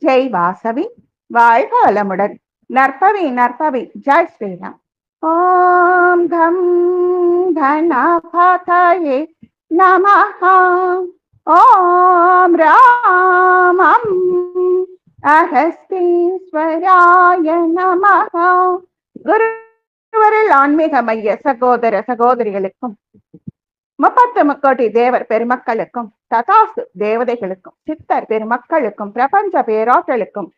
ஜெய் வாசவி, வாழ்க வளமுடன். நற்பவி நற்பவி, ஜெய் ஸ்ரீராம். ஓம் கம் கணபதயே நமஹ. ஓம் ராமம் அகஸ்தீஸ்வராய நமஹ. குருவரில் ஆன்மீக மைய சகோதர சகோதரிகளுக்கும் 30 தேவர் பெருமக்களுக்கும் ததாசு தேவதைகளுக்கும் சித்தர் பெருமக்களுக்கும் பிரபஞ்ச பேராற்றலுக்கும்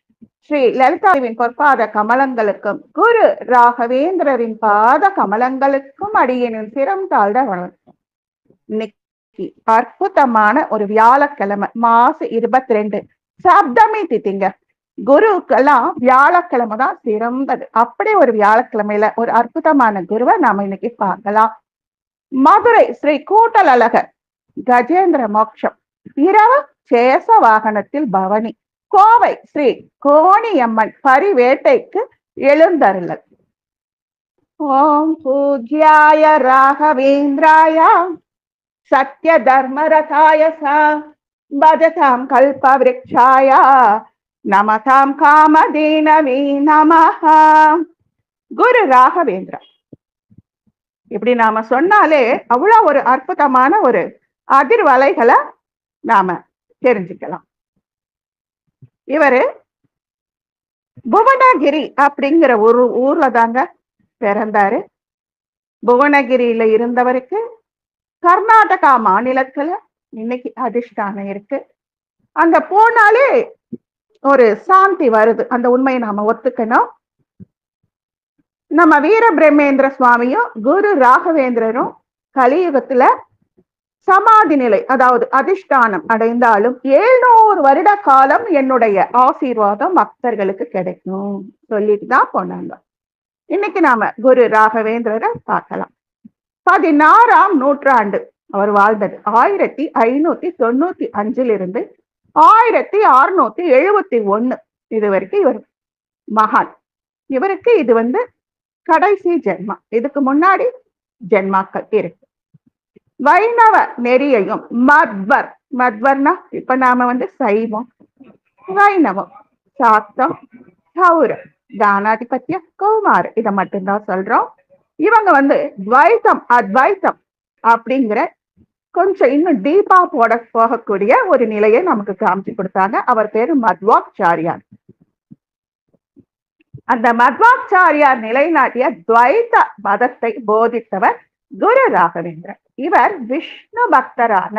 ஸ்ரீ லலிதாவின் பொற்பாத கமலங்களுக்கும் குரு ராகவேந்திரரின் பாத கமலங்களுக்கும் அடியேனின் சிரம் தாழ்ந்த வணக்கம். இன்னைக்கு அற்புதமான ஒரு வியாழக்கிழமை, மாசம் 22 சப்தமி திதிங்க. குருக்கெல்லாம் வியாழக்கிழமை தான் சிறந்தது. அப்படி ஒரு வியாழக்கிழமையில ஒரு அற்புதமான குருவை நாம இன்னைக்கு பார்க்கலாம். மதுரை ஸ்ரீ கூட்டல் அழகர் கஜேந்திர மோட்சம் இரவு சேஷ வாகனத்தில் பவனி. கோவை ஸ்ரீ கோணியம்மன் பரிவேட்டைக்கு எழுந்தருளல். ஓம் பூஜ்யாய ராகவேந்திராய சத்ய தர்மரதாய பஜதாம் கல்ப விருக்ஷாய நமதாம் காமதேனவே நமஹ. குரு ராகவேந்திரா இப்படி நாம சொன்னாலே அவ்வளவு ஒரு அற்புதமான ஒரு அதிர்வலைகளை நாம தெரிஞ்சுக்கலாம். இவரு புவனகிரி அப்படிங்கிற ஒரு ஊர்ல தாங்க பிறந்தாரு. புவனகிரியில இருந்தவருக்கு கர்நாடகா மாநிலத்துல இன்னைக்கு அதிஷ்டானம் இருக்கு. அங்க போனாலே ஒரு சாந்தி வருது. அந்த உண்மையை நாம ஒத்துக்கணும். நம்ம வீர பிரம்மேந்திர சுவாமியும் குரு ராகவேந்திரரும் கலியுகத்துல சமாதி நிலை, அதாவது அதிஷ்டானம் அடைந்தாலும் 700 வருட காலம் என்னுடைய ஆசீர்வாதம் பக்தர்களுக்கு கிடைக்கும் சொல்லிட்டு தான் போனாங்க. இன்னைக்கு நாம குரு ராகவேந்திரரை பார்க்கலாம். 16ஆம் நூற்றாண்டு அவர் வாழ்ந்தது. 1595 1671 இது வரைக்கும் இவர் மகான். இவருக்கு இது கடைசி ஜென்மா. இதுக்கு முன்னாடி ஜென்மாக்கள் இருக்கு. வைணவ நெறியையும் மத்வர்னா இப்ப நாம சைவம், வைணவம், சாத்தம், சௌரம், தானாதிபத்திய, கௌமார் இதை மட்டும்தான் சொல்றோம். இவங்க துவைத்தம் அத்வைத்தம் அப்படிங்கிற கொஞ்சம் இன்னும் டீப்பா போகக்கூடிய ஒரு நிலையை நமக்கு காமிச்சு கொடுத்தாங்க. அவர் பேரு மத்வாச்சாரியார். அந்த மத்வாச்சாரியார் நிலைநாட்டிய துவைத்த மதத்தை போதித்தவர் குரு ராகவேந்திரர். இவர் விஷ்ணு பக்தரான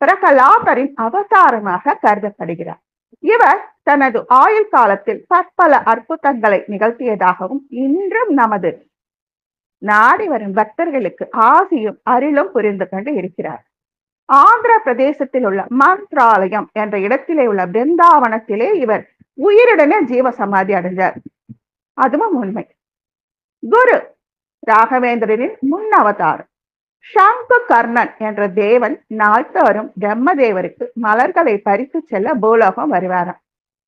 பிரகலாதரின் அவதாரமாக கருதப்படுகிறார். இவர் தனது ஆயுள் காலத்தில் பற்பல அற்புதங்களை நிகழ்த்தியதாகவும் இன்றும் நமது நாடி வரும் பக்தர்களுக்கு ஆசியும் அருளும் புரிந்து கொண்டு இருக்கிறார். ஆந்திர பிரதேசத்தில் உள்ள மந்த்ராலயம் என்ற இடத்திலே உள்ள பிருந்தாவனத்திலே இவர் உயிருடனே ஜீவ சமாதி அடைஞ்சார். அதுவும் உண்மை. குரு ராகவேந்திரனின் முன் அவதாரம் சங்கு கர்ணன் என்ற தேவன் நாள்தோறும் பிரம்மதேவருக்கு மலர்களை பறித்து செல்ல பூலோகம் வருவாராம்.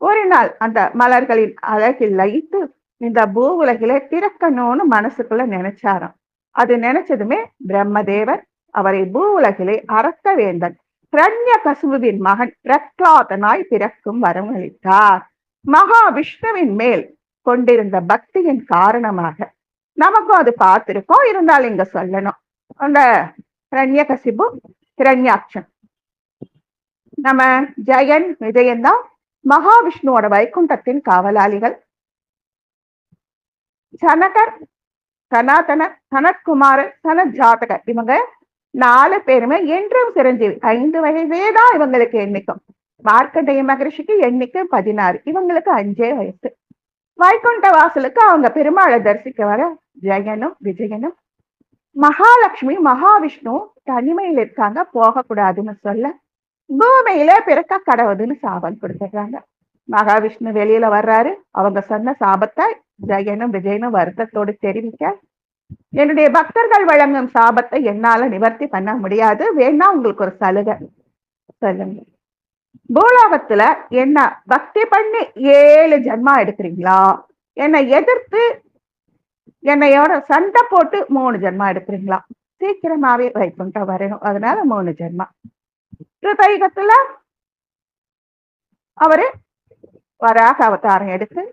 ஒரு நாள் அந்த மலர்களின் அழகில் லயித்து இந்த பூ உலகிலே பிறக்கணும்னு மனசுக்குள்ள நினைச்சாராம். அது நினைச்சதுமே பிரம்மதேவர் அவரை பூ உலகிலே அரக்கவேந்தன் ஹிரண்யகசிபுவின் மகன் பிரக்லாதனாய் பிறக்கும் வரம் அளித்தார். மகாவிஷ்ணுவின் மேல் கொண்டிருந்த பக்தியின் காரணமாக நமக்கும் அது பார்த்திருக்கோம். இருந்தாலும் இங்க சொல்லணும். அந்த ஹிரண்யகசிபு, ஹிரண்யாட்சன், நம்ம ஜெயன், விஜயன் தான் மகாவிஷ்ணுவோட வைகுண்டத்தின் காவலாளிகள். சனகர், சனாதனர், சனத்குமாரர், சனத் ஜாதகர் இவங்க 4 பேருமே என்றும் சிரஞ்சீவி. 5 வயதேதான் இவங்களுக்கு எண்ணிக்கும். மார்க்கண்டேய மகரிஷிக்கு எண்ணிக்கை 16, இவங்களுக்கு 5 வயசு. வைகுண்ட வாசலுக்கு அவங்க பெருமாளை தரிசிக்க வர ஜெயனும் விஜயனும் மகாலட்சுமி மகாவிஷ்ணு தனிமையில் இருக்காங்க, போகக்கூடாதுன்னு சொல்ல பூமியில பிறக்க கடவுதுன்னு சாபம் கொடுத்துடுறாங்க. மகாவிஷ்ணு வெளியில வர்றாரு. அவங்க சொன்ன சாபத்தை ஜெயனும் விஜயனும் வருத்தத்தோடு தெரிவிக்க, என்னுடைய பக்தர்கள் வழங்கும் சாபத்தை என்னால நிவர்த்தி பண்ண முடியாது, வேணா உங்களுக்கு ஒரு சலுகை சொல்லுங்க. பூலோகத்துல என்ன பக்தி பண்ணி 7 ஜென்மா எடுக்கிறீங்களா, என்னை எதிர்த்து என்னையோட சண்டை போட்டு 3 ஜென்மா எடுக்கிறீங்களா, சீக்கிரமாவே வைகுண்டம் வரணும், அதனால 3 ஜென்மா. கிருதயுகத்துல அவரு வராக அவதாரம் எடுத்து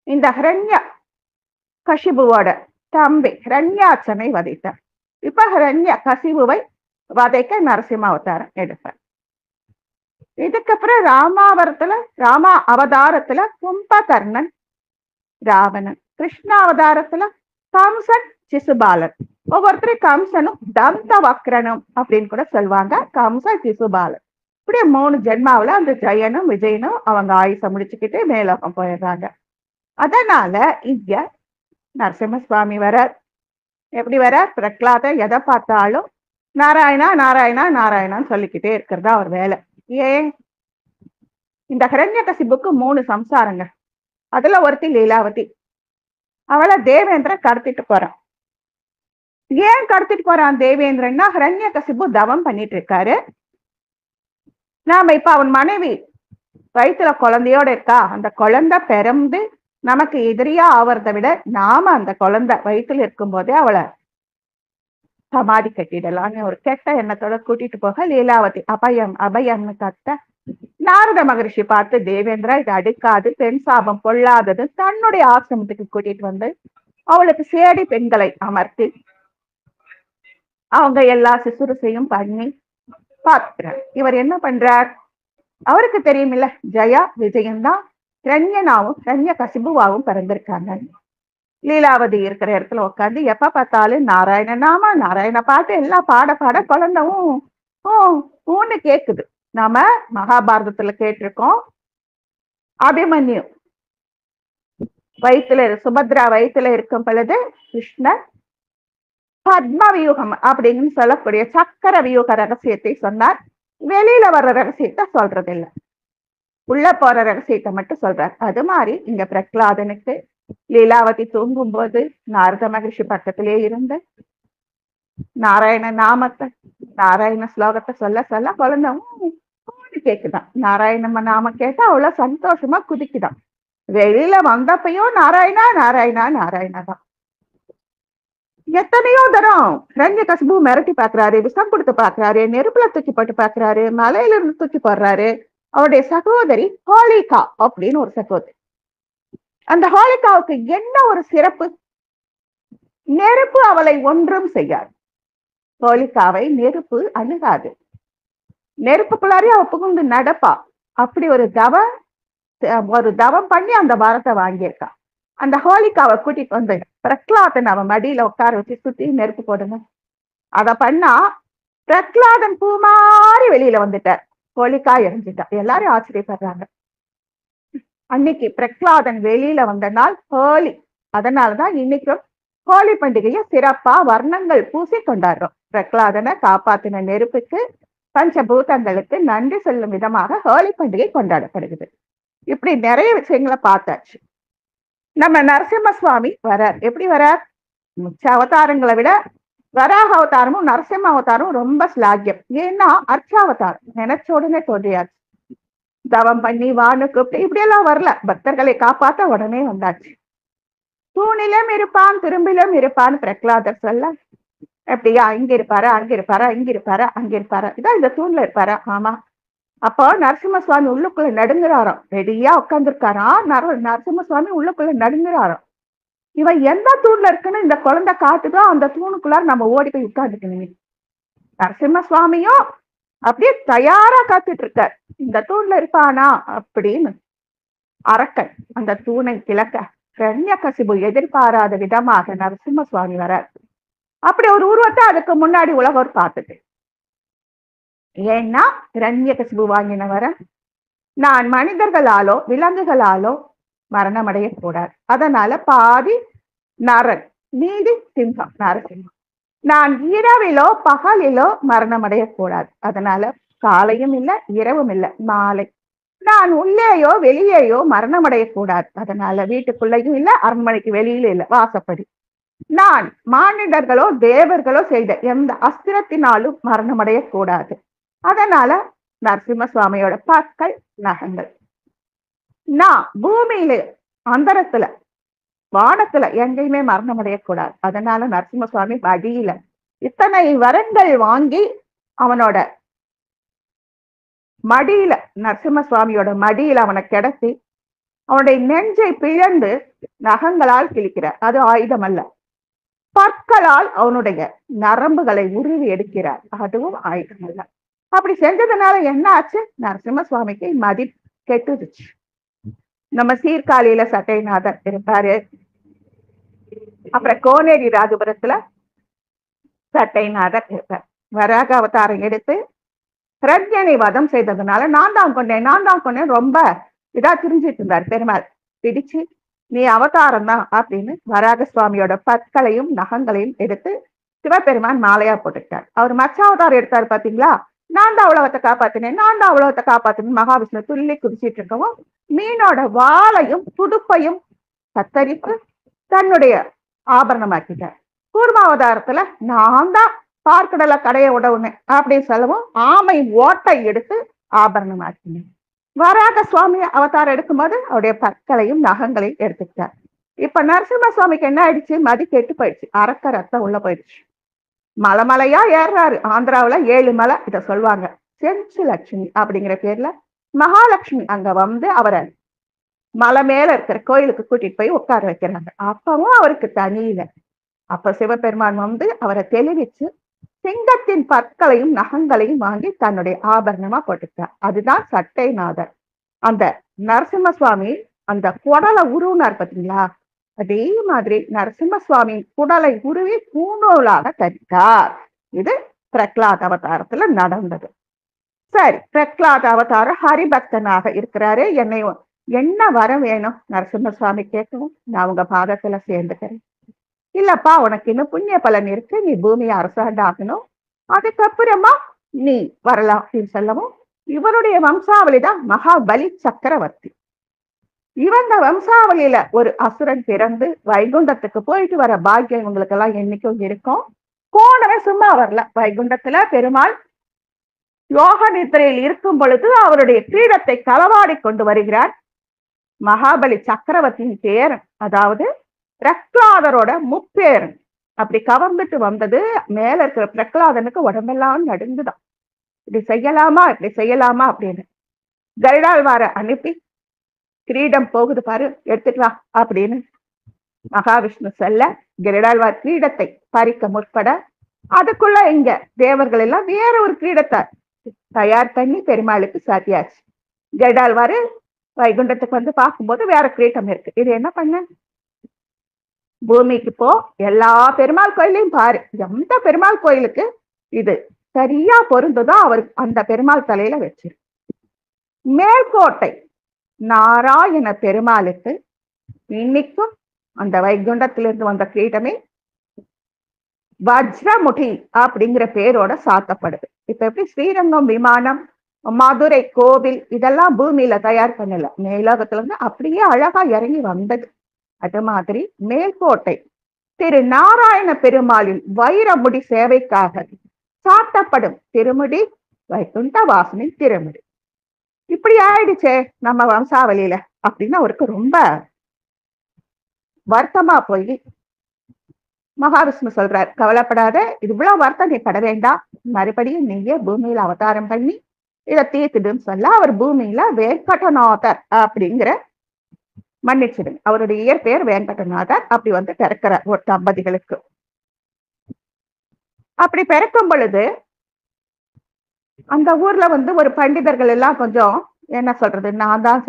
இந்த ஹிரண்ய கசிபுவோட தம்பி ஹிரண்யாட்சனை வதைத்தார். இப்ப ஹிரண்ய கசிபுவை வதைக்க நரசிம்ம அவதாரம் எடுப்பார். இதுக்கப்புறம் ராமா அவதாரத்துல கும்பகர்ணன், ராவணன், கிருஷ்ண அவதாரத்துல கம்சன், சிசுபாலன். ஒவ்வொருத்தரும் கம்சனும் தந்த வக்ரனும் அப்படின்னு கூட சொல்லுவாங்க. கம்சன், சிசுபாலன், இப்படி 3 ஜென்மாவில அந்த ஜெயனும் விஜயனும் அவங்க ஆயுச முடிச்சுக்கிட்டு மேலோகம் போயிடுறாங்க. அதனால இங்க நரசிம்ம சுவாமி வரார். எப்படி வரார்? பிரகலாத எதை பார்த்தாலும் நாராயணா நாராயணா நாராயணான்னு சொல்லிக்கிட்டே இருக்கிறதா அவர் வேலை. ஏன்? இந்த ஹிரண்யகசிபுக்கு 3 சம்சாரங்க. அதுல ஒருத்தி லீலாவதி. அவளை தேவேந்திரன் கடத்திட்டு போறான். ஏன் கடத்திட்டு போறான் தேவேந்திரன்னா, ஹிரண்யகசிபு தவம் பண்ணிட்டு இருக்காரு. நாம இப்ப அவன் மனைவி வயிற்றுல குழந்தையோட இருக்கா. அந்த குழந்தை பிறந்து நமக்கு எதிரியா ஆவறதை விட நாம அந்த குழந்தை வயிற்றுல இருக்கும் போதே அவளை சமாதி கட்டிடலாம்னு ஒரு கெட்ட எண்ணத்தோட கூட்டிட்டு போக லீலாவதி அபயம் அபயம்னு கத்த நாரத மகரிஷி பார்த்து, தேவேந்திரா இது அடுக்காது, பெண் சாபம் பொல்லாதது, தன்னுடைய ஆசிரமத்துக்கு கூட்டிட்டு வந்து அவளுக்கு சேடி பெண்களை அமர்த்தி அவங்க எல்லா சிசுரசையும் பண்ணி பார்க்கிறார். இவர் என்ன பண்றார்? அவருக்கு தெரியும் இல்ல, ஜெயா விஜயன் தான் ஹிரண்யனாவும் ஹிரண்ய கசிபுவாவும் பிறந்திருக்காங்க. லீலாவதி இருக்கிற இடத்துல உட்காந்து எப்ப பார்த்தாலும் நாராயண நாம நாராயண பாட்டு எல்லாம் பாட பாட குழந்தைவும் ஊன்னு கேக்குது. நாம மகாபாரதத்துல கேட்டிருக்கோம், அபிமன்யு வயிற்றுல சுபத்ரா வயிற்றுல இருக்கும் பொழுது கிருஷ்ணர் பத்ம வியூகம் அப்படின்னு சொல்லக்கூடிய சக்கர வியூக ரகசியத்தை சொன்னார். வெளியில வர்ற ரகசியத்தை சொல்றது இல்லை, உள்ள போற ரகசியத்தை மட்டும் சொல்றார். அது மாதிரி இங்க பிரகலாதனுக்கு லீலாவதி தூங்கும் போது நாரத மகிழ்ச்சி பக்கத்திலே இருந்து நாராயண நாமத்தை நாராயண ஸ்லோகத்தை சொல்ல சொல்ல குழந்தைவும் கேக்குதான். நாராயண நாம கேட்டா அவ்வளவு சந்தோஷமா குதிக்குதான். வெளியில வந்தப்பையும் நாராயணா நாராயணா நாராயணா தான். எத்தனையோ தரம் ஹிரண்யகசிபு மிரட்டி பாக்குறாரு, விஷம் கொடுத்து பாக்குறாரு, நெருப்புல தூக்கி போட்டு பாக்குறாரு, மலையில இருந்து தூக்கி போடுறாரு. அவருடைய சகோதரி ஹோலிகா அப்படின்னு ஒரு சகோதரி. அந்த ஹோலிகாவுக்கு என்ன ஒரு சிறப்பு? நெருப்பு அவளை ஒன்றும் செய்யாது. ஹோலிகாவை நெருப்பு அணுகாது. நெருப்புக்குள்ளாரே அவ புகுந்து நடப்பா. அப்படி ஒரு தவம் பண்ணி அந்த வரத்தை வாங்கியிருக்கா. அந்த ஹோலிகாவை கூட்டிட்டு வந்து பிரகலாதன் அவன் மடியில உட்கார வச்சு சுத்தி நெருப்பு போடுங்க. அத பண்ணா பிரகலாதன் பூ மாறி வெளியில வந்துட்டார். ஹோலிகா எரிஞ்சிட்டா. எல்லாரும் ஆச்சரியப்படுறாங்க. அன்னைக்கு பிரகலாதன் வெளியில வந்த நாள் ஹோலி. அதனாலதான் இன்னைக்கும் ஹோலி பண்டிகையை சிறப்பா வர்ணங்கள் பூசி கொண்டாடுறோம். பிரகலாதனை காப்பாத்தின நெருப்புக்கு, பஞ்சபூதங்களுக்கு நன்றி சொல்லும் விதமாக ஹோலி பண்டிகை கொண்டாடப்படுகிறது. இப்படி நிறைய விஷயங்களை பார்த்தாச்சு. நம்ம நரசிம்ம சுவாமி வரார். எப்படி வரார்? மிச்ச அவதாரங்களை விட வராக அவதாரமும் நரசிம்ம அவதாரமும் ரொம்ப ஸ்லாகியம். ஏன்னா அர்ச்சாவதாரம் நினைச்ச உடனே தோன்றியாச்சு. தவம் பண்ணி வானு கூப்பிட்டு இப்படி எல்லாம் வரல. பக்தர்களை காப்பாத்த உடனே வந்தாச்சு. தூணிலும் இருப்பான் திரும்பிலும் இருப்பான் பிரகலாதர் சொல்ல, எப்படியா இங்க இருப்பாரா அங்க இருப்பாரா இங்க இருப்பாரா அங்க இருப்பாரா, இதான் இந்த தூண்ல இருப்பாரா? ஆமா. அப்போ நரசிம்ம சுவாமி உள்ளுக்குள்ள நடுங்குறாராம். ரெடியா உட்காந்துருக்காராம். நரசிம்ம சுவாமி உள்ளுக்குள்ள நடுங்குறாராம். இவன் எந்த தூண்ல இருக்குன்னு இந்த குழந்தை காட்டுதோ அந்த தூணுக்குள்ளார நம்ம ஓடி போய் உட்காந்துக்கணுமே. நரசிம்ம சுவாமியும் அப்படியே தயாரா காத்துட்டு இருக்கார். இந்த தூண்ல இருப்பானா அப்படின்னு. அரக்கன் அந்த தூணை கிழக்க ஹிரண்யகசிபு எதிர்பாராத விதமாக நரசிம்ம சுவாமி வரார். அப்படி ஒரு உருவத்தை அதுக்கு முன்னாடி உலகோர் பார்த்துட்டு, ஏன்னா ஹிரண்யகசிபு வாங்கின வரம், நான் மனிதர்களாலோ விலங்குகளாலோ மரணம் அடையக்கூடாது. அதனால பாதி நரன் மீதி சிங்கம் நரசிம்மம். நான் இரவிலோ பகலிலோ மரணம் அடையக்கூடாது. அதனால காலையும் இல்லை இரவும் இல்லை மாலை. நான் உள்ளேயோ வெளியேயோ மரணம் அடையக்கூடாது. அதனால வீட்டுக்குள்ளேயும் இல்லை அரண்மனைக்கு வெளியில இல்லை வாசப்படி. நான் மானிடர்களோ தேவர்களோ செய்த எந்த அஸ்திரத்தினாலும் மரணம் அடையக்கூடாது. அதனால நரசிம்ம சுவாமியோட பற்கள் நகங்கள். நான் பூமியில அந்தரத்துல வானத்துல எங்கேயுமே மரணம் அடையக்கூடாது. அதனால நரசிம்ம சுவாமி வழியில இத்தனை வரங்கள் வாங்கி அவனோட மடியில, நரசிம்ம சுவாமியோட மடியில அவனை கிடத்தி அவனுடைய நெஞ்சை பிளந்து நகங்களால் கிழிக்கிறார். அது ஆயுதம் அல்ல. பற்களால் அவனுடைய நரம்புகளை உருவி எடுக்கிறார். அதுவும் ஆயுதம் அல்ல. அப்படி செஞ்சதுனால என்ன ஆச்சு? நரசிம்ம சுவாமிக்கு மதி கெட்டுடுச்சு. நம்ம சீர்காழியில சட்டைநாதர் இருப்பாரு. அப்புறம் கோனேரி ராஜபுரத்துல சட்டைநாதர் இருப்பார். வராக அவதாரம் எடுத்து பிரஜனை வதம் செய்ததுனால நான் தான் கொண்டேன் ரொம்ப இதா திரிஞ்சிட்டு இருந்தார் பெருமாள். பிடிச்சு நீ அவதாரம் தான் அப்படின்னு வராக சுவாமியோட பற்களையும் நகங்களையும் எடுத்து சிவபெருமான் மாலையா போட்டுக்கிட்டார். அவர் மச்சாவதாரம் எடுத்தாரு பாத்தீங்களா, நான் தான் உலகத்தை காப்பாத்தினேன் மகாவிஷ்ணு துள்ளி குதிச்சிட்டு இருக்கவும் மீனோட வாளையும் துடுப்பையும் கத்தரிப்பு தன்னுடைய ஆபரணமாக்கிட்டார். கூர்மாவதாரத்துல நான் தான் பார்க்கடலை கடைய உடவுனேன் அப்படின்னு சொல்லவும் ஆமை ஓட்டை எடுத்து ஆபரணமாக்கினேன். வராக சுவாமி அவதாரம் எடுக்கும்போது அவருடைய பற்களையும் நகங்களையும் எடுத்துக்கிட்டார். இப்ப நரசிம்ம சுவாமிக்கு என்ன ஆயிடுச்சு? மதி கெட்டு போயிடுச்சு. அரக்க ரத்தம் உள்ள போயிடுச்சு. மலைமலையா ஏறாரு. ஆந்திராவில 7 மலை இத சொல்லுவாங்க. செஞ்சு லட்சுமி அப்படிங்கிற பேர்ல மகாலட்சுமி அங்க வந்து அவரை மலை மேல இருக்கிற கோயிலுக்கு கூட்டிட்டு போய் உட்கார வைக்கிறாங்க. அப்பவும் அவருக்கு தனியில. அப்ப சிவபெருமான் வந்து அவரை தெளிவிச்சு சிங்கத்தின் பற்களையும் நகங்களையும் வாங்கி தன்னுடைய ஆபரணமா போட்டுட்டார். அதுதான் சட்டைநாதர். அந்த நரசிம்ம சுவாமி அந்த குடலை உருவினார் பார்த்தீங்களா, அதே மாதிரி நரசிம்ம சுவாமியின் குடலை உருவி பூநூலாக தரித்தார். இது பிரகலாத் அவதாரத்துல நடந்தது. சரி, பிரகலாத் அவதாரம் ஹரிபக்தனாக இருக்கிறாரு. என்ன வர வேணும் நரசிம்ம சுவாமி கேட்கவும், நான் உங்க பாதத்துல சேர்ந்துக்கிறேன். இல்லப்பா, உனக்கு இன்னும் புண்ணிய பலன் இருக்கு, நீ பூமியை அரசாண்டாகணும், அதுக்கப்புறமா நீ வரலாம் அப்படின்னு சொல்லவும், இவருடைய வம்சாவளிதான் மகாபலி சக்கரவர்த்தி. இவங்க வம்சாவளியில ஒரு அசுரன் பிறந்து வைகுண்டத்துக்கு போயிட்டு வர பாக்கியம் இவங்களுக்கு எல்லாம் என்னைக்கும் இருக்கும். போனவன் சும்மா வரல. வைகுண்டத்துல பெருமாள் யோக நித்திரையில் இருக்கும் பொழுது அவருடைய கிரீடத்தை களவாடி கொண்டு வருகிறார். மகாபலி சக்கரவர்த்தியின் பேரன், அதாவது பிரகலாதரோட முப்பேரன். அப்படி கவர்ந்துட்டு வந்தது மேல இருக்கிற பிரகலாதனுக்கு உடம்பெல்லாம் நடுங்குதான். இப்படி செய்யலாமா அப்படின்னு கருடாழ்வார அனுப்பி, கிரீடம் போகுது பாரு, எடுத்துட்டு வா அப்படின்னு மகாவிஷ்ணு செல்ல, கருடாழ்வார் கிரீடத்தை பறிக்க முற்பட, அதுக்குள்ள இங்க தேவர்கள் எல்லாம் வேற ஒரு கிரீடத்தை தயார் பண்ணி பெருமாளுக்கு சாத்தியாச்சு. கருடாழ்வாரு வைகுண்டத்துக்கு வந்து பார்க்கும்போது வேற கிரீடம் இருக்கு. இது என்ன பண்ண? பூமிக்கு போ, எல்லா பெருமாள் கோயிலையும் பாரு, எந்த பெருமாள் கோயிலுக்கு இது சரியா பொருந்துதோ அவர் அந்த பெருமாள் தலையில வச்சிரு. மேல்கோட்டை நாராயண பெருமாளுக்கு இன்னைக்கும் அந்த வைகுண்டத்திலிருந்து வந்த கிரீடமே வஜ்ரமுடி அப்படிங்கிற பேரோட சாத்தப்படுது. இப்ப எப்படி ஸ்ரீரங்கம் விமானம், மதுரை கோவில் இதெல்லாம் பூமியில தயார் பண்ணல, மேலோகத்துல இருந்து அப்படியே அழகா இறங்கி வந்தது. அது மாதிரி மேல்கோட்டை திரு நாராயண பெருமாளின் வைரமுடி சேவைக்காக சாத்தப்படும் திருமுடி வைகுண்ட வாசனின் திருமுடி. இப்படி ஆயிடுச்சே நம்ம வம்சாவளியில அப்படின்னு அவருக்கு ரொம்ப வருத்தமா போய் மகாவிஷ்ணு சொல்றார், கவலைப்படாத, இது இவ்வளவு வருத்தம் நீ பட வேண்டாம், மறுபடியும் நீயே பூமியில அவதாரம் பண்ணி இதை தீர்த்துடுன்னு சொல்ல, அவர் பூமியில வெங்கடநாதர் அப்படிங்கிற, மன்னிச்சிடுங்க, அவருடைய இயற்பெயர் வெங்கடநாதர், அப்படி வந்து பிறக்கிறார் ஒரு தம்பதிகளுக்கு. அப்படி பிறக்கும் பொழுது அந்த ஊர்ல வந்து ஒரு பண்டிதர்கள் எல்லாம் கொஞ்சம் என்ன சொல்றது, நான் தான்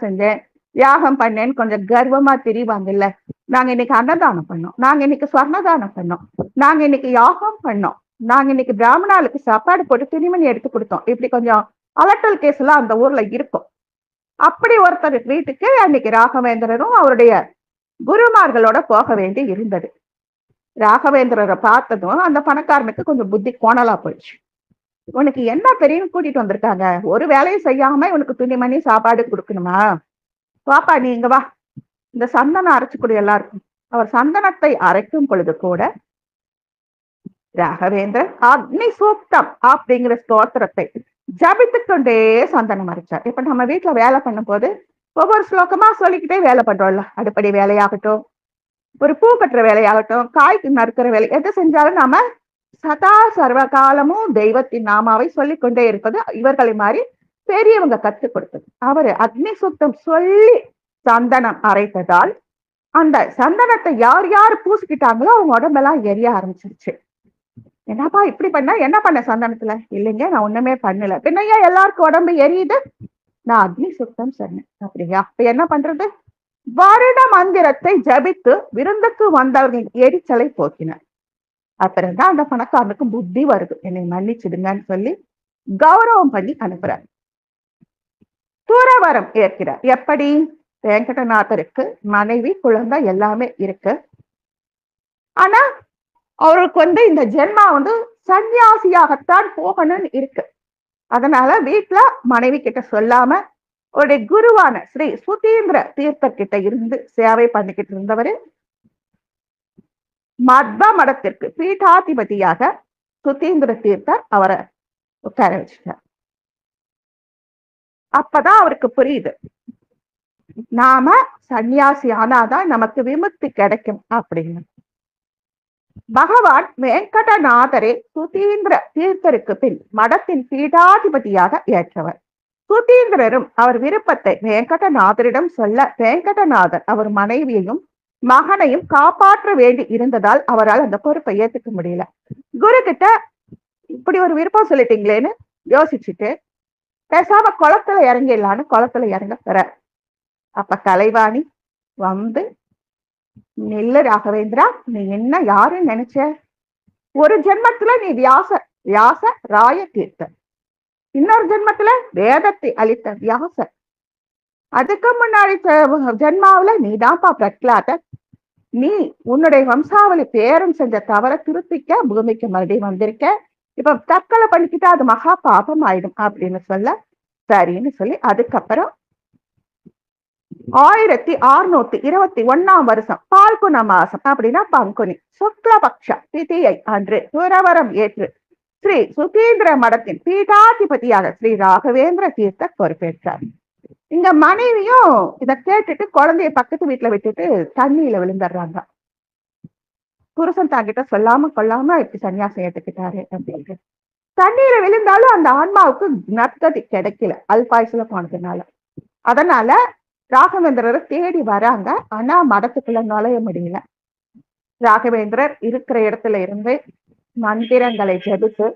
செஞ்சேன் யாகம் பண்ணேன்னு கொஞ்சம் கர்வமா திரிவாங்கல்ல. நாங்க இன்னைக்கு அன்னதானம் பண்ணோம், நாங்க இன்னைக்கு ஸ்வர்ணதானம் பண்ணோம், நாங்க இன்னைக்கு யாகம் பண்ணோம், நாங்க இன்னைக்கு பிராமணாளுக்கு சாப்பாடு போட்டு துணிமணி எடுத்து கொடுத்தோம், இப்படி கொஞ்சம் அலட்டல் கேஸ் எல்லாம் அந்த ஊர்ல இருக்கும். அப்படி ஒருத்தர் வீட்டுக்கு அன்னைக்கு ராகவேந்திரரும் அவருடைய குருமார்களோட போக வேண்டி இருந்தது. ராகவேந்திரரை பார்த்ததும் அந்த பணக்காரனுக்கு கொஞ்சம் புத்தி கோணலா போயிடுச்சு. உனக்கு என்ன தெரியும், கூட்டிட்டு வந்திருக்காங்க, ஒரு வேலையும் செய்யாம உனக்கு துணிமணி சாப்பாடு கொடுக்கணுமா, வாப்பா நீ இங்க வா, இந்த சந்தனம் அரைச்சு கொடு எல்லாருக்கும். அவர் சந்தனத்தை அரைக்கும் பொழுது கூட ராகவேந்திரன் அக்னி சூக்தம் அப்படிங்கிற ஸ்தோத்திரத்தை ஜபித்துக் கொண்டே சந்தனம் அரைச்சார். இப்ப நம்ம வீட்டுல வேலை பண்ணும் போது ஒவ்வொரு ஸ்லோகமா சொல்லிக்கிட்டே வேலை பண்றோம்ல, அடுப்படி வேலையாகட்டும், ஒரு பூ கட்டுற வேலையாகட்டும், காய்க்கு நறுக்கிற வேலை, எது செஞ்சாலும் நாம சதா சர்வ காலமும் தெய்வத்தின் நாமாவை சொல்லிக் கொண்டே இருப்பது இவர்களை மாதிரி பெரியவங்க கத்துக் கொடுத்தது. அவரு அக்னி சுத்தம் சொல்லி சந்தனம் அரைத்ததால் அந்த சந்தனத்தை யார் யார் பூசிக்கிட்டாங்களோ அவங்க உடம்பெல்லாம் எரிய ஆரம்பிச்சிருச்சு. என்னப்பா இப்படி பண்ண, என்ன பண்ண சந்தனத்துல? இல்லைங்க, நான் ஒண்ணுமே பண்ணல. பின்னையா எல்லாருக்கும் உடம்பு எரியுது? நான் அக்னி சுத்தம் சொன்னேன். அப்படியா? இப்ப என்ன பண்றது? வருட மந்திரத்தை ஜபித்து விருந்துக்கு வந்தவர்களின் எரிச்சலை போக்கினார். அப்புறம்தான் அந்த பணக்காரனுக்கு புத்தி வருது, என்னை மன்னிச்சிடுங்கன்னு சொல்லி கௌரவம் பண்ணி அனுப்புறார். துறவரம் ஏற்கிறார். எப்படி? வெங்கடநாதருக்கு மனைவி, குழந்தை எல்லாமே இருக்கு. ஆனா அவருக்கு இந்த ஜென்மா சன்னியாசியாகத்தான் போகணும்னு இருக்கு. அதனால வீட்டுல மனைவி கிட்ட சொல்லாம அவருடைய குருவான ஸ்ரீ சுதீந்திர தீர்த்தர் கிட்ட இருந்து சேவை பண்ணிக்கிட்டு இருந்தவரு மத்வ மடத்திற்கு பீட்டாதிபதியாக சுதீந்திர தீர்த்தர் அவரை உட்கார வச்சுட்டார். அப்பதான் அவருக்கு புரியுது, நாம சன்னியாசி ஆனாதான் நமக்கு விமுக்தி கிடைக்கும் அப்படின்னு. பகவான் வெங்கடநாதரே சுதீந்திர தீர்த்தருக்கு பின் மடத்தின் பீடாதிபதியாக ஏற்றவர். சுதீந்திரரும் அவர் விருப்பத்தை வெங்கடநாதரிடம் சொல்ல வெங்கடநாதர் அவர் மனைவியையும் மகனையும் காப்பாற்ற வேண்டி இருந்ததால் அவரால் அந்த பொறுப்பை ஏத்துக்க முடியல. குரு கிட்ட இப்படி ஒரு விருப்பம் சொல்லிட்டீங்களேன்னு யோசிச்சுட்டு பேசாம குளத்துல இறங்கிடலான்னு குளத்துல இறங்க பெற. அப்ப கலைவாணி வந்து, நில்லு ராகவேந்திரா, நீ என்ன யாருன்னு நினைச்ச? ஒரு ஜென்மத்துல நீ வியாச ராய தீர்த்தர், இன்னொரு ஜென்மத்துல வேதத்தை அளித்த வியாசர், அதுக்கு முன்னாடி ஜென்மாவில நீதான்ப்பா பிரகலாதர். நீ உன்னுடைய வம்சாவளி பேரும் செஞ்ச தவற திருத்திக்க பூமிக்கு மறுபடியும் வந்திருக்க. இப்ப தற்கொலை பண்ணிக்கிட்டா அது மகா பாபம் ஆயிடும் அப்படின்னு சொல்ல சரின்னு சொல்லி அதுக்கப்புறம் 1621 வருஷம் பால்குண மாசம் அப்படின்னா பங்குனி சுக்லபக்ஷ திதியை அன்று துறவரம் ஏற்று ஸ்ரீ சுதீந்திர மடத்தின் பீடாதிபதியாக ஸ்ரீ ராகவேந்திர தீர்த்தர் பொறுப்பேற்றார். இங்க மனைவியும் இத கேட்டுட்டு குழந்தைய பக்கத்து வீட்டுல விட்டுட்டு தண்ணியில விழுந்துடுறாங்க. புருஷன் தாங்கிட்ட சொல்லாம கொள்ளாம இப்படி சன்னியாசம் ஏத்துக்கிட்டாரு அப்படின்ட்டு. தண்ணீரை விழுந்தாலும் அந்த ஆன்மாவுக்கு நற்கதி கிடைக்கல, அல்பாயுசுல போனதுனால. அதனால ராகவேந்திரரை தேடி வராங்க. ஆனா மடத்துக்குள்ள நுழைய முடியல. ராகவேந்திரர் இருக்கிற இடத்துல இருந்து மந்திரங்களை ஜெபித்து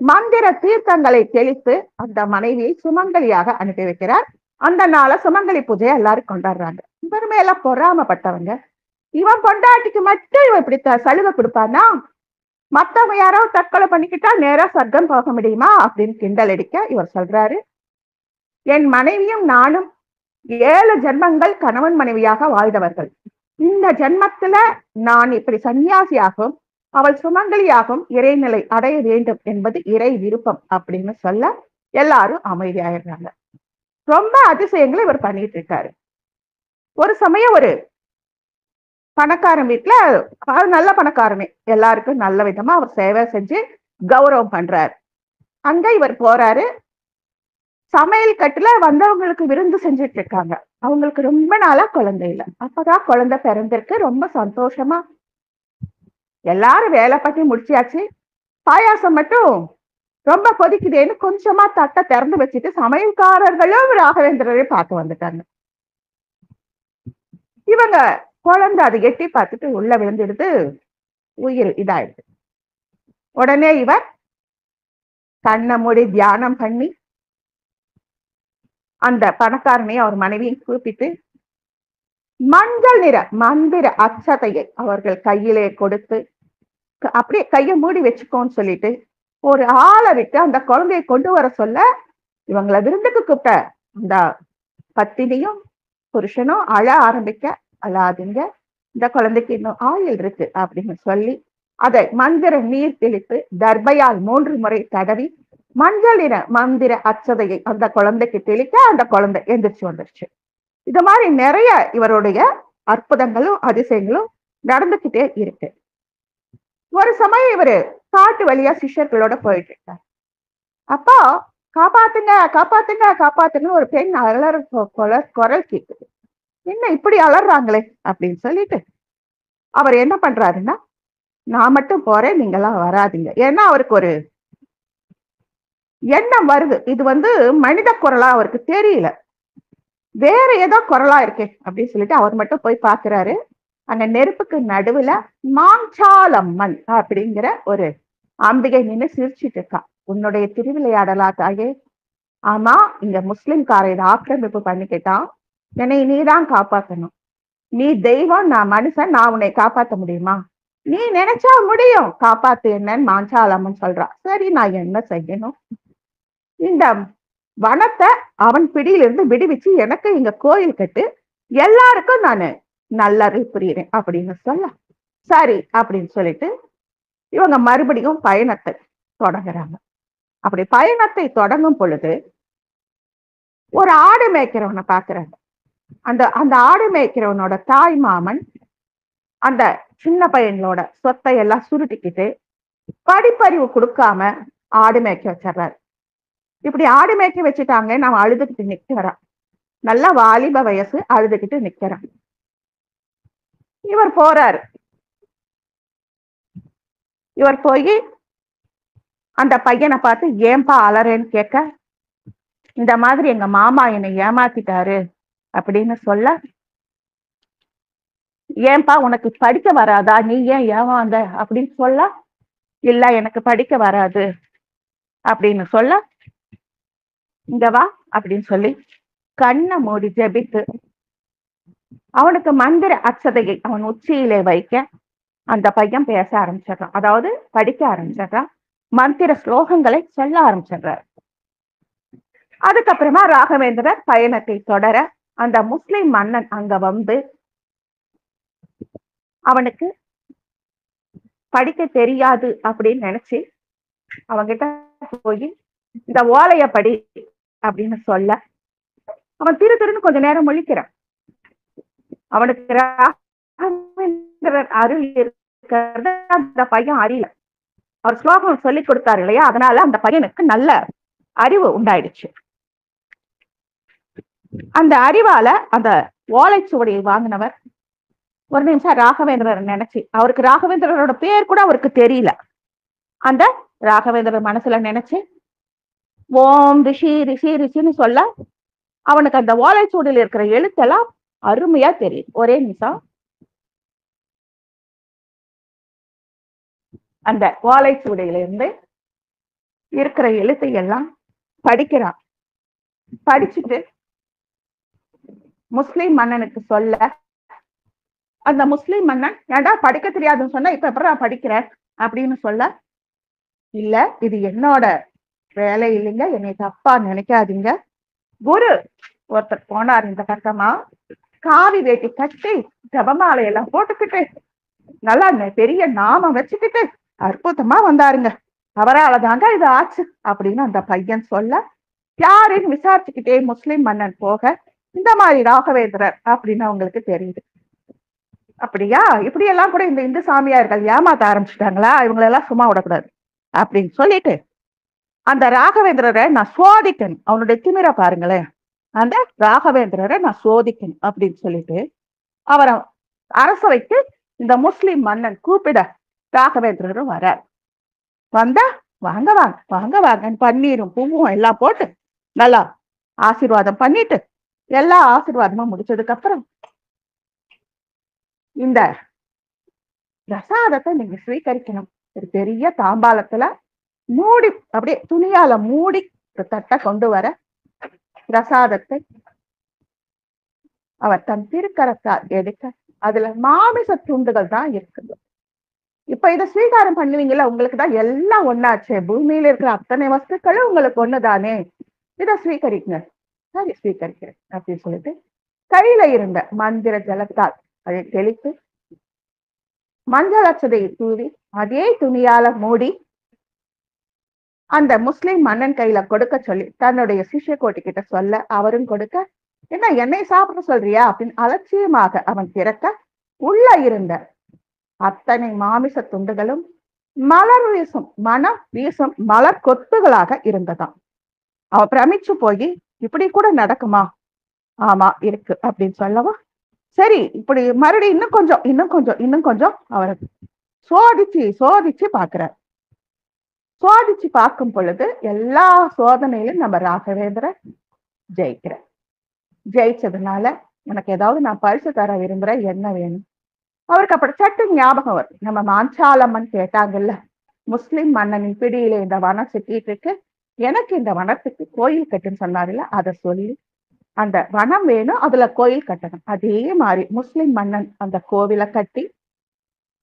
மந்திர தீர்த்தங்களை தெளித்து அந்த மனைவியை சுமங்கலியாக அனுப்பி வைக்கிறார். அந்த நாள சுமங்கலி பூஜையை எல்லாரும் கொண்டாடுறாங்க. இவர் மேல பொறாமப்பட்டவங்க, இவன் பொண்டாட்டிக்கு மட்டும் இவன் இப்படி சலுகை கொடுப்பானா, மத்தவங்க யாரோ தற்கொலை பண்ணிக்கிட்டா நேரா சொர்க்கம் போக முடியுமா அப்படின்னு கிண்டல் அடிக்க இவர் சொல்றாரு, என் மனைவியும் நானும் 7 ஜென்மங்கள் கணவன் மனைவியாக வாழ்ந்தவர்கள். இந்த ஜென்மத்துல நான் இப்படி சன்னியாசியாகவும் அவள் சுமங்கலியாகவும் இறைநிலை அடைய வேண்டும் என்பது இறை விருப்பம் அப்படின்னு சொல்ல எல்லாரும் அமைதியாயிடுறாங்க. ரொம்ப அதிசயங்களை இவர் பண்ணிட்டு இருக்காரு. ஒரு சமயம் ஒரு பணக்காரன் வீட்டுல, நல்ல பணக்காரனே, எல்லாருக்கும் நல்ல விதமா அவர் சேவை செஞ்சு கௌரவம் பண்றாரு. அங்க இவர் போறாரு. சமையல் கட்டுல வந்தவங்களுக்கு விருந்து செஞ்சுட்டு இருக்காங்க. அவங்களுக்கு ரொம்ப நாளா குழந்தை இல்லை. அப்பதான் குழந்தை பிறந்திருக்கு. ரொம்ப சந்தோஷமா எல்லாரும் வேலை பற்றி முடிச்சியாச்சு. பாயாசம் மட்டும் ரொம்ப கொதிக்குதேன்னு கொஞ்சமா தட்டை திறந்து வச்சுட்டு சமையல்காரர்களும் ராகவேந்திரரை பார்க்க வந்துட்டாங்க. இவங்க குழந்தை அதை எட்டி பார்த்துட்டு உள்ள விழுந்துடுது, உயிர் இதாயிடுது. உடனே இவர் கண்ணை மூடி தியானம் பண்ணி அந்த பணக்காரனையும் அவர் மனைவியும் கூப்பிட்டு மஞ்சள் நிற மந்திர அச்சதையை அவர்கள் கையிலே கொடுத்து அப்படியே கையை மூடி வச்சுக்கோன்னு சொல்லிட்டு ஒரு ஆளை விட்டு அந்த குழந்தையை கொண்டு வர சொல்ல, இவங்களை விருந்துக்கு கூப்பிட்ட அந்த பத்தினியும் புருஷனும் அழ ஆரம்பிக்க, அழாதீங்க, இந்த குழந்தைக்கு இன்னும் ஆயுள் இருக்கு அப்படின்னு சொல்லி அதை மந்திர நீர் தெளித்து தர்பையால் 3 முறை தடவி மஞ்சள் நிற மந்திர அச்சதையை அந்த குழந்தைக்கு தெளிக்க அந்த குழந்தை எந்திரிச்சு வந்துருச்சு. இது மாதிரி நிறைய இவருடைய அற்புதங்களும் அதிசயங்களும் நடந்துகிட்டே இருக்கு. ஒரு சமயம் இவரு காட்டு வழியா சிஷ்யர்களோட போயிட்டு இருக்கார். அப்போ காப்பாத்துங்க காப்பாத்துங்க காப்பாத்துங்க ஒரு பெண் குரல் கேக்குது. என்ன இப்படி அலறாங்களே அப்படின்னு சொல்லிட்டு அவர் என்ன பண்றாருன்னா, நான் மட்டும் போறேன், நீங்க எல்லாம் வராதீங்க. ஏன்னா அவருக்கு ஒரு எண்ணம் வருது, இது மனித குரலா அவருக்கு தெரியல, வேற ஏதோ குரலா இருக்கே அப்படின்னு சொல்லிட்டு அவர் மட்டும் போய் பாக்குறாரு. அந்த நெருப்புக்கு நடுவுல மாஞ்சாலம்மன் அப்படிங்கிற ஒரு அம்பிகை நின்று சிரிச்சிட்டு இருக்கா. உன்னுடைய திருவிளையாடலா தாயே? ஆமா, இங்க முஸ்லிம்கார இதை ஆக்கிரமிப்பு பண்ணிக்கிட்டான், என்னை நீதான் காப்பாத்தணும். நீ தெய்வம், நான் மனுஷன், நான் உன்னை காப்பாத்த முடியுமா? நீ நினைச்சா முடியும், காப்பாத்து என்னன்னு மாஞ்சாலம்மன் சொல்றா. சரி, நான் என்ன செய்யணும்? இந்த வனத்தை அவன் பிடியிலிருந்து விடுவிச்சு எனக்கு இங்க கோயில் கட்டு, எல்லாருக்கும் நானு நல்லறிவு புரியுறேன் அப்படின்னு சொல்ல, சரி அப்படின்னு சொல்லிட்டு இவங்க மறுபடியும் பயணத்தை தொடங்குறாங்க. அப்படி பயணத்தை தொடங்கும் பொழுது ஒரு ஆடு மேய்க்கிறவனை பாக்குறாங்க. அந்த அந்த ஆடு மேய்க்கிறவனோட தாய் மாமன் அந்த சின்ன பையனோட சொத்தை எல்லாம் சுருட்டிக்கிட்டு படிப்பறிவு கொடுக்காம ஆடு மேய்க்க வச்சிடறாரு. இப்படி ஆடு மேய்க்க வச்சுட்டாங்க, நான் அழுதுகிட்டு நிக்கிறேன், நல்ல வாலிப வயசு, அழுதுகிட்டு நிக்கிறேன். இவர் போறாரு. இவர் போய் அந்த பையனை பார்த்து ஏன்பா அலறேன்னு கேட்க, இந்த மாதிரி எங்க மாமா என்னை ஏமாத்திட்டாரு அப்படின்னு சொல்ல, ஏன்பா உனக்கு படிக்க வராதா, நீ ஏன் ஏமாந்த அப்படின்னு சொல்ல, இல்ல எனக்கு படிக்க வராது அப்படின்னு சொல்ல, இங்க வா அப்படின்னு சொல்லி கண்ணை மூடி ஜெபித்து அவனுக்கு மந்திர அச்சதையை அவன் உச்சியிலே வைக்க அந்த பையன் பேச ஆரம்பிச்சிடறான், அதாவது படிக்க ஆரம்பிச்சிடறான், மந்திர ஸ்லோகங்களை சொல்ல ஆரம்பிச்சிடுறார். அதுக்கப்புறமா ராகவேந்திரர் பயணத்தை தொடர அந்த முஸ்லிம் மன்னன் அங்க அவனுக்கு படிக்க தெரியாது அப்படின்னு நினைச்சு அவன்கிட்ட போய் இந்த ஓலைய படி அப்படின்னு சொல்ல, அவன் திருன்னு கொஞ்ச நேரம் முழிக்கிறான். அவனுக்கு ராகவேந்திரர் அருள் இருக்கிறத அந்த பையன் அறியல. அவர் ஸ்லோகம் சொல்லி கொடுத்தாரு இல்லையா, அதனால அந்த பையனுக்கு நல்ல அறிவு உண்டாயிடுச்சு. அந்த அறிவால அந்த ஓலைச்சுவடியை வாங்கினவர் ஒரு நிமிஷம் ராகவேந்திரர் நினைச்சு, அவருக்கு ராகவேந்திரரோட பேர் கூட அவருக்கு தெரியல, அந்த ராகவேந்திரர் மனசுல நினைச்சு ஓம் ரிஷி ரிஷி ரிஷின்னு சொல்ல அவனுக்கு அந்த ஓலைச்சுவடியில் இருக்கிற எழுத்தெல்லாம் அருமையா தெரியும். ஒரே நிமிஷம். அந்த ஓலைச்சுவடியில இருந்து இருக்கிற எழுத்தை எல்லாம் படிக்கிறான். படிச்சுட்டு முஸ்லிம் மன்னனுக்கு சொல்ல, அந்த முஸ்லிம் மன்னன் ஏன்டா படிக்க தெரியாதுன்னு சொன்னா இப்ப எப்படி நான் படிக்கிறேன் அப்படின்னு சொல்ல, இல்ல இது என்னோட வேலை இல்லைங்க, என்னை தப்பா நினைக்காதீங்க. குரு ஒருத்தர் போனார் இந்த பக்கமா, காவி வேட்டி கட்டி ஜபமாலையெல்லாம் போட்டுக்கிட்டு நல்லா பெரிய நாமம் வச்சுக்கிட்டு அற்புதமா வந்தாருங்க, அவரால் தாங்க இது ஆச்சு அப்படின்னு அந்த பையன் சொல்ல, யாருன்னு விசாரிச்சுக்கிட்டே முஸ்லிம் மன்னன் போக இந்த மாதிரி ராகவேந்திரர் அப்படின்னு அவங்களுக்கு தெரியுது. அப்படியா, இப்படி எல்லாம் கூட இந்த இந்து சாமியார்கள் ஏமாத்த ஆரம்பிச்சுட்டாங்களா, இவங்களெல்லாம் சும்மா விடக்கூடாது அப்படின்னு சொல்லிட்டு அந்த ராகவேந்திரரை நான் சோதிக்கணும், அவனுடைய திமிர பாருங்களேன், அந்த ராகவேந்திரரை நான் சோதிக்கணும் அப்படின்னு சொல்லிட்டு அவரை அரசவைக்கு இந்த முஸ்லிம் மன்னன் கூப்பிட ராகவேந்திரரும் வரார். வந்தா வாங்க வாங்க வாங்க வாங்கன்னு பன்னீரும் பூவும் எல்லாம் போட்டு நல்லா ஆசீர்வாதம் பண்ணிட்டு எல்லா ஆசீர்வாதமும் முடிச்சதுக்கு அப்புறம் இந்த பிரசாதத்தை நீங்க ஸ்வீகரிக்கணும், ஒரு பெரிய தாம்பாளத்துல மூடி அப்படியே துணியால மூடி தட்டை கொண்டு வர பிரசாதத்தை அவர் தன் திருக்கரத்தால் எடுக்க அதுல மாமிச துண்டுகள் தான் இருக்குது. இப்ப இதை ஸ்வீகாரம் பண்ணுவீங்கல்ல, உங்களுக்கு தான் எல்லாம் ஒன்னாச்சு, பூமியில இருக்கிற அத்தனை வஸ்துக்களும் உங்களுக்கு ஒண்ணுதானே, இதை ஸ்வீகரிங்க. சரி ஸ்வீகரிக்கிறேன் அப்படின்னு சொல்லிட்டு கையில இருந்த மந்திர ஜலத்தால் அதை தெளித்து மஞ்சள் அச்சதையை தூவி அதே துணியால மூடி அந்த முஸ்லிம் மன்னன் கையில கொடுக்க சொல்லி தன்னுடைய சிஷ்ய கோட்டி கிட்ட சொல்ல, அவரும் கொடுக்க, என்ன என்னை சாப்பிட சொல்றியா அப்படின்னு அலட்சியமாக அவன் திறக்க உள்ள இருந்த அத்தனை மாமிச துண்டுகளும் மலர் வீசும் மலர் கொத்துகளாக இருந்ததாம். அவ பிரமிச்சு போய் இப்படி கூட நடக்குமா, ஆமா இருக்கு அப்படின்னு சொல்லவா, சரி இப்படி மறுபடியும் இன்னும் கொஞ்சம் அவரை சோதிச்சு சோதிச்சு பாக்குறார். சோதிச்சு பார்க்கும் பொழுது எல்லா சோதனையிலும் நம்ம ராகவேந்திரர் ஜெயிக்கிறார். ஜெயிச்சதுனால எனக்கு ஏதாவது நான் பரிசு தர விரும்புறேன், என்ன வேணும்? அவருக்கு அப்படி சட்டு ஞாபகம் வரும், நம்ம மாஞ்சாலம்மன் கேட்டாங்கல்ல, முஸ்லிம் மன்னனின் பிடியில இந்த வனம் சிக்கிட்டு இருக்கு, எனக்கு இந்த வனத்துக்கு கோயில் கட்டுன்னு சொன்னார்ல, அதை சொல்லி அந்த வனம் வேணும், அதுல கோயில் கட்டணும். அதே மாதிரி முஸ்லிம் மன்னன் அந்த கோவிலை கட்டி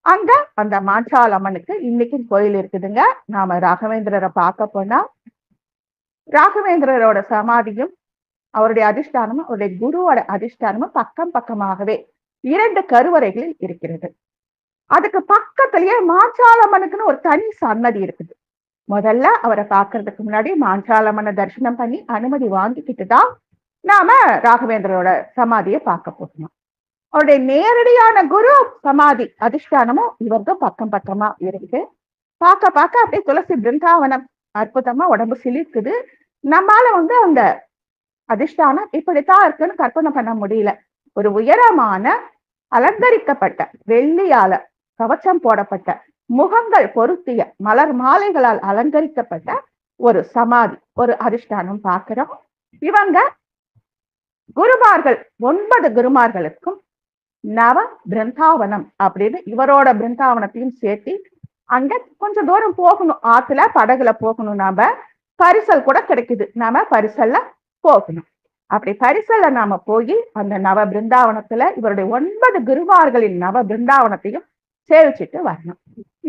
அங்க அந்த மாஞ்சாலம்மனுக்கு இன்னைக்கும் கோயில் இருக்குதுங்க. நாம ராகவேந்திரரை பார்க்க போனா ராகவேந்திரரோட சமாதியும் அவருடைய அதிஷ்டானமும் அவருடைய குருவோட அதிஷ்டானமும் பக்கம் பக்கமாகவே 2 கருவறைகளில் இருக்கிறது. அதுக்கு பக்கத்திலேயே மாஞ்சாலம்மனுக்குன்னு ஒரு தனி சன்னதி இருக்குது. முதல்ல அவரை பார்க்கறதுக்கு முன்னாடி மாஞ்சாலம்மனை தரிசனம் பண்ணி அனுமதி வாங்கிக்கிட்டு தான் நாம ராகவேந்திரரோட சமாதியை பார்க்க போகணும். அவருடைய நேரடியான குரு சமாதி அதிஷ்டானமும் இவருக்கும் பக்கம் பக்கமா இருக்கு. பார்க்க பார்க்க அப்படியே துளசி பிருந்தாவனம் அற்புதமா உடம்பு சிலிர்க்குது. நம்மால அந்த அதிஷ்டானம் இப்படித்தான் இருக்குன்னு கற்பனை பண்ண முடியல. ஒரு உயரமான அலங்கரிக்கப்பட்ட வெள்ளியால கவச்சம் போடப்பட்ட முகங்கள் பொருத்திய மலர் மாலைகளால் அலங்கரிக்கப்பட்ட ஒரு சமாதி, ஒரு அதிஷ்டானம் பார்க்கிறோம். இவங்க குருமார்கள் 9 குருமார்களுக்கும் நவ பிருந்தாவனம் அப்படின்னு இவரோட பிருந்தாவனத்தையும் சேர்த்து அங்க கொஞ்சம் தூரம் போகணும், ஆத்துல படகுல போகணும். நாம பரிசல் கூட கிடைக்குது, நாம பரிசல்ல போகணும். அப்படி பரிசல்ல நாம போய் அந்த நவ பிருந்தாவனத்துல இவருடைய 9 குருமார்களின் நவ பிருந்தாவனத்தையும் சேவிச்சுட்டு வரணும்.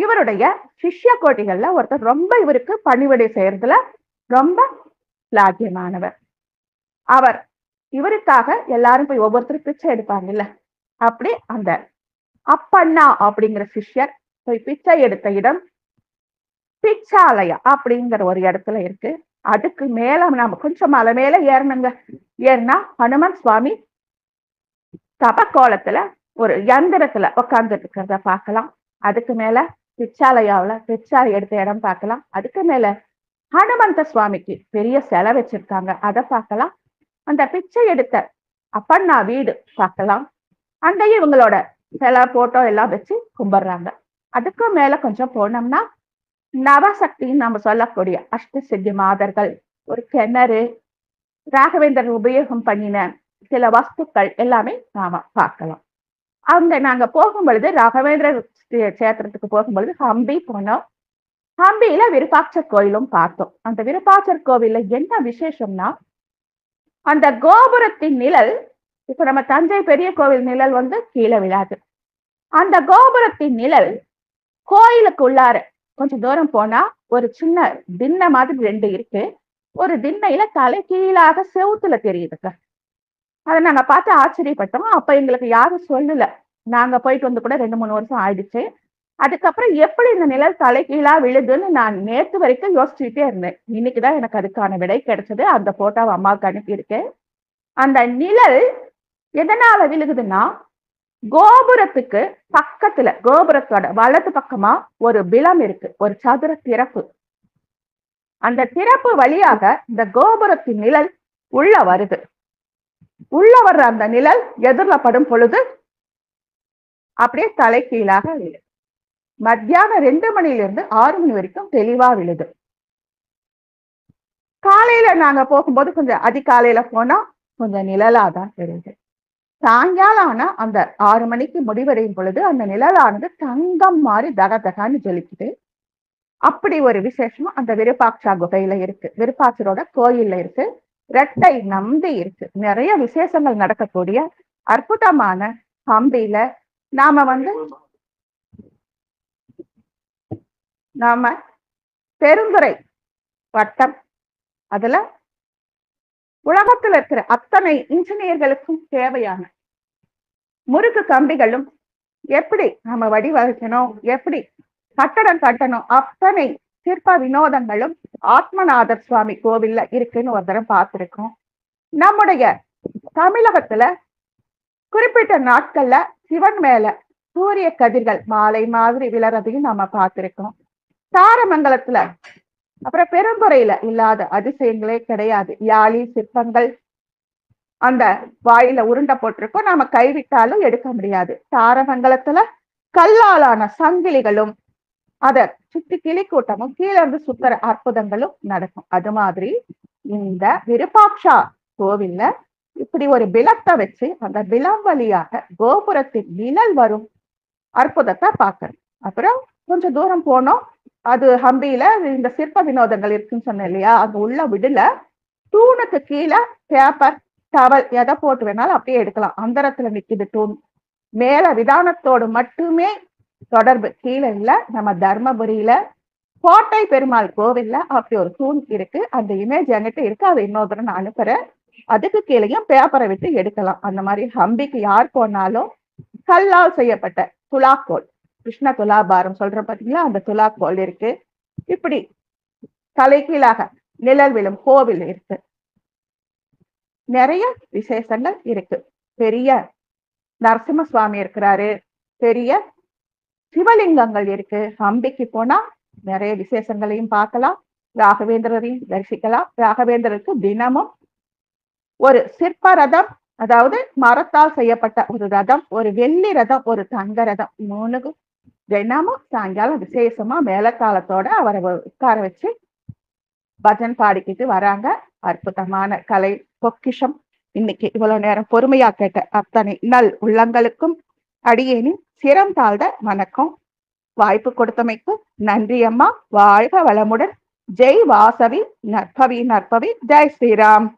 இவருடைய சிஷ்ய கோட்டிகள்ல ஒருத்தர் ரொம்ப இவருக்கு பணிவிடை செய்யறதுல ரொம்ப லாக்கியமானவர். அவர் இவருக்காக எல்லாரும் போய் ஒவ்வொருத்தரும் பிச்சை எடுப்பாங்கல்ல, அப்படி அந்த அப்பண்ணா அப்படிங்கிற சிஷ்யர் போய் பிச்சை எடுத்த இடம் பிச்சாலயா அப்படிங்கிற ஒரு இடத்துல இருக்கு. அதுக்கு மேல நாம கொஞ்சம் மலை மேல ஏறணுங்க. ஏன்னா ஹனுமன் சுவாமி தபக்கோலத்துல ஒரு யந்திரத்துல உட்கார்ந்துட்டு இருக்கிறத பார்க்கலாம். அதுக்கு மேல பிச்சாலயாவுல பிச்சாலை எடுத்த இடம் பார்க்கலாம். அதுக்கு மேல ஹனுமந்த சுவாமிக்கு பெரிய சிலை வச்சிருக்காங்க, அதை பார்க்கலாம். அந்த பிச்சை எடுத்த அப்பண்ணா வீடு பார்க்கலாம். அங்கேயும் இவங்களோட சிலை போட்டோ எல்லாம் வச்சு கும்பிடுறாங்க. அதுக்கு மேல கொஞ்சம் போனோம்னா நவசக்தின்னு நம்ம சொல்லக்கூடிய அஷ்டசித்தி மாதர்கள், ஒரு கிணறு, ராகவேந்தர் உபயோகம் பண்ணின சில வஸ்துக்கள் எல்லாமே நாம பார்க்கலாம். அங்க நாங்க போகும் பொழுது ராகவேந்திர கஷேத்திரத்துக்கு போகும்பொழுது ஹம்பி போனோம். ஹம்பியில விருப்பாட்சர் கோயிலும் பார்த்தோம். அந்த விருப்பாட்சர் கோவில்ல என்ன விசேஷம்னா, அந்த கோபுரத்தின் நிழல், இப்ப நம்ம தஞ்சை பெரிய கோவில் நிழல் கீழே விழாது. அந்த கோபுரத்தின் நிழல் கோயிலுக்கு உள்ளார கொஞ்சம் தூரம் போனா ஒரு சின்ன திண்ணை மாதிரி 2 இருக்கு. ஒரு திண்ணையில தலை கீழாக செவுத்துல தெரியுதுங்க. அதை நாங்க பார்த்து ஆச்சரியப்பட்டோம். அப்ப எங்களுக்கு யாரும் சொல்லல, நாங்க போயிட்டு கூட 2-3 வருஷம் ஆயிடுச்சு. அதுக்கப்புறம் எப்படி இந்த நிழல் தலை கீழா விழுதுன்னு நான் நேற்று வரைக்கும் யோசிச்சுட்டே இருந்தேன். இன்னைக்குதான் எனக்கு அதுக்கான விடை கிடைச்சது. அந்த போட்டோவை அம்மாவுக்கு அனுப்பியிருக்கேன். அந்த நிழல் எதனால விழுகுதுன்னா, கோபுரத்துக்கு பக்கத்துல கோபுரத்தோட வலது பக்கமா ஒரு பிலம் இருக்கு, ஒரு சதுர திறப்பு. அந்த திறப்பு வழியாக இந்த கோபுரத்தின் நிழல் உள்ள வருது. உள்ள வர்ற அந்த நிழல் எதிரில் படும் பொழுது அப்படியே தலை கீழாக விழுது. மத்தியானம் 2 மணிலிருந்து 6 மணி வரைக்கும் தெளிவா விழுது. காலையில நாங்க போகும்போது கொஞ்சம் அதிகாலையில போனா கொஞ்சம் நிழலாதான் தெரியுது. சாயங்காலம் ஆனா அந்த 6 மணிக்கு முடிவடையும் பொழுது அந்த நிழலானது தங்கம் மாதிரி தகதகான்னு ஜொலிக்குது. அப்படி ஒரு விசேஷம் அந்த விருப்பாட்சா குகையில இருக்கு, விருப்பாட்சரோட கோயில்ல இருக்கு. இரட்டை நம்பி இருக்கு. நிறைய விசேஷங்கள் நடக்கக்கூடிய அற்புதமான ஹம்பியில நாம பெருந்துறை வட்டம், அதுல உலகத்துல இருக்கிற அத்தனை இன்ஜினியர்களுக்கும் தேவையான முறுக்கு கம்பிகளும் எப்படி நம்ம வடிவமைக்கணும், எப்படி கட்டடம் கட்டணும், அத்தனை சிற்ப வினோதங்களும் ஆத்மநாதர் சுவாமி கோவில்ல இருக்குன்னு ஒரு தடவை பார்த்திருக்கோம். நம்முடைய தமிழகத்துல குறிப்பிட்ட நாட்கள்ல சிவன் மேல சூரிய கதிர்கள் மாலை மாதிரி விழறதையும் நாம பார்த்திருக்கோம். தாரமங்கலத்துல அப்புறம் பெருந்துறையில இல்லாத அதிசயங்களே கிடையாது. யாழி சிற்பங்கள் அந்த வாயில உருண்டை போட்டிருக்கோம், நாம கைவிட்டாலும் எடுக்க முடியாது. தாரமங்கலத்துல கல்லாலான சங்கிலிகளும் அத சுத்தி கிளி கூட்டமும் கீழே இருந்து சுத்துற அற்புதங்களும் நடக்கும். அது மாதிரி இந்த விருப்பாட்சா கோவில்ல இப்படி ஒரு விளக்க வச்சு அந்த விளம் வழியாக கோபுரத்தின் நிழல் வரும் அற்புதத்தை பார்க்கணும். அப்புறம் கொஞ்சம் தூரம் போனோம். அது ஹம்பியில இந்த சிற்ப வினோதங்கள் இருக்குன்னு சொன்னேன் இல்லையா, அங்க உள்ள விடுல தூணுக்கு கீழே பேப்பர் டவல் எதை போட்டு வேணாலும் அப்படியே எடுக்கலாம். அந்தரத்துல நிக்குது தூண். மேல விதானத்தோடு மட்டுமே தொடர்பு, கீழே இல்ல. நம்ம தர்மபுரியில கோட்டை பெருமாள் கோவில்ல அப்படி ஒரு தூண் இருக்கு. அந்த இமேஜ் என்கிட்ட இருக்கு, அதை இன்னொரு தடவை நான் அனுப்புறேன். அதுக்கு கீழேயும் பேப்பரை விட்டு எடுக்கலாம். அந்த மாதிரி ஹம்பிக்கு யார் போனாலும் கல்லால் செய்யப்பட்ட துலாக்கோல், கிருஷ்ண துலாபாரம் சொல்ற பாத்தீங்களா, அந்த துலாக்கோல் இருக்கு. இப்படி தலைகீழாக நிழல் விழும் கோவில் இருக்கு. நிறைய விசேஷங்கள் இருக்கு. பெரிய நரசிம்ம சுவாமி இருக்கிறாரு, பெரிய சிவலிங்கங்கள் இருக்கு. ஹம்பிக்கு போனா நிறைய விசேஷங்களையும் பார்க்கலாம், ராகவேந்திரரையும் தரிசிக்கலாம். ராகவேந்திரருக்கு தினமும் ஒரு சிற்ப ரதம், அதாவது மரத்தால் செய்யப்பட்ட ஒரு ரதம், ஒரு வெள்ளி ரதம், ஒரு தங்க ரதம், 3க்கும் தினமும் சாயங்காலம் விசேஷமா மேலக்காலத்தோட அவரை உட்கார வச்சு பஜன் பாடிக்கிட்டு வராங்க. அற்புதமான கலை பொக்கிஷம். இன்னைக்கு இவ்வளவு நேரம் பொறுமையா கேட்ட அத்தனை நல் உள்ளங்களுக்கும் அடியேனின் சிரம் தாழ்ந்த வணக்கம். வாய்ப்பு கொடுத்தமைக்கு நன்றி அம்மா. வாழ்க வளமுடன். ஜெய் வாசவி. நற்பவி நற்பவி. ஜெய் ஸ்ரீராம்.